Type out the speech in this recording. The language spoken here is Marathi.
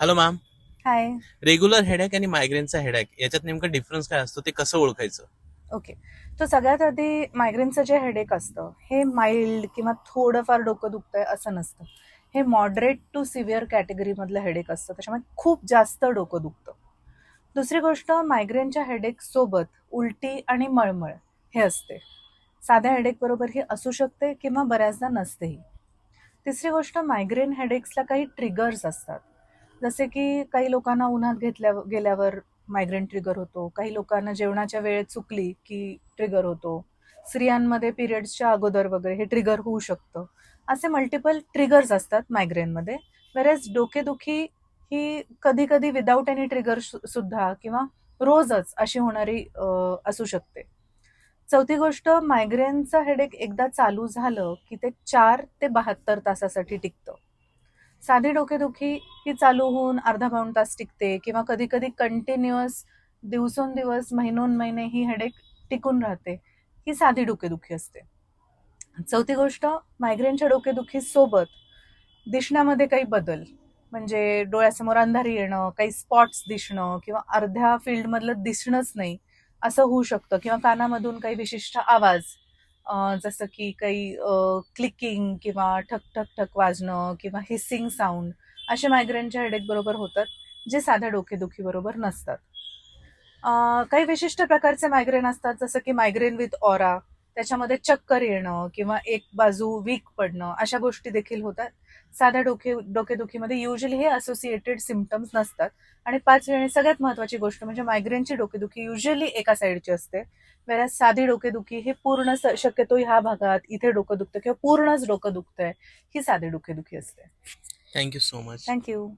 Hello ma'am. Hi. Regular headache आणि मायग्रेनचा हेडॅक याच्यात नेमका डिफरन्स काय असतो ते कसं ओळखायचं? ओके. तर सगळ्यात आधी मायग्रेनचं जे हेडेक असतं हे माइल्ड किंवा थोडंफार डोकं दुखतंय असं नसतं. हे मॉडरेट टू सिव्हिअर कॅटेगरीमधलं हेडेक असतं, त्याच्यामुळे खूप जास्त डोकं दुखतं. दुसरी गोष्ट, मायग्रेनच्या हेडेक सोबत उलटी आणि मळमळ हे असते. साध्या हेडेक बरोबर ही असू शकते किंवा बऱ्याचदा नसतेही. तिसरी गोष्ट, मायग्रेन हेडेक्सला काही ट्रिगर्स असतात. जसे की काही लोकांना उन्हात गेल्यावर मायग्रेन ट्रिगर होतो, काही लोकांना जेवणाच्या वेळेत चुकली की ट्रिगर होतो, स्त्रियांमध्ये पिरियड्सच्या अगोदर वगैरे हे ट्रिगर होऊ शकतं. असे मल्टिपल ट्रिगर्स असतात मायग्रेनमध्ये. वेरेज डोकेदुखी ही कधी कधी विदाऊट एनी ट्रिगर सुद्धा किंवा रोजच अशी होणारी असू शकते. चौथी गोष्ट, मायग्रेनचं हेडेक एकदा चालू झालं की ते 4 ते 72 तासासाठी टिकतं. साधी डोकेदुखी ही चालू होऊन अर्धा पाऊण तास टिकते किंवा कधी कधी कंटिन्युअस दिवसेंदिवस महिनोन महिने ही हेडेक टिकून राहते. ही साधी डोकेदुखी असते. चौथी गोष्ट, मायग्रेनच्या डोकेदुखी सोबत दिसण्यामध्ये काही बदल, म्हणजे डोळ्यासमोर अंधारी येणं, काही स्पॉट्स दिसणं किंवा अर्ध्या फील्डमधलं दिसणंच नाही असं होऊ शकतं, किंवा कानामधून काही विशिष्ट आवाज, जसं की काही क्लिकिंग किंवा ठक ठक ठक वाजणं किंवा हिसिंग साऊंड, असे मायग्रेनच्या हेडेक बरोबर होतात, जे साध्या डोकेदुखी बरोबर नसतात. काही विशिष्ट प्रकारचे मायग्रेन असतात, जसं की मायग्रेन विथ ऑरा, त्याच्यामध्ये चक्कर येणं किंवा एक बाजू वीक पडणं, अशा गोष्टी देखील होतात. साध्या डोकेदुखीमध्ये युजली हे असोसिएटेड सिम्पटम्स नसतात. आणि पाचवी आणि सगळ्यात महत्वाची गोष्ट म्हणजे मायग्रेनची डोकेदुखी युजली एका साईडची असते, वेळेस साधी डोकेदुखी ही पूर्ण शक्यतो ह्या भागात इथे डोकं दुखतं किंवा पूर्णच डोकं दुखतंय, ही साधी डोकेदुखी असते. Thank you so much. थँक्यू.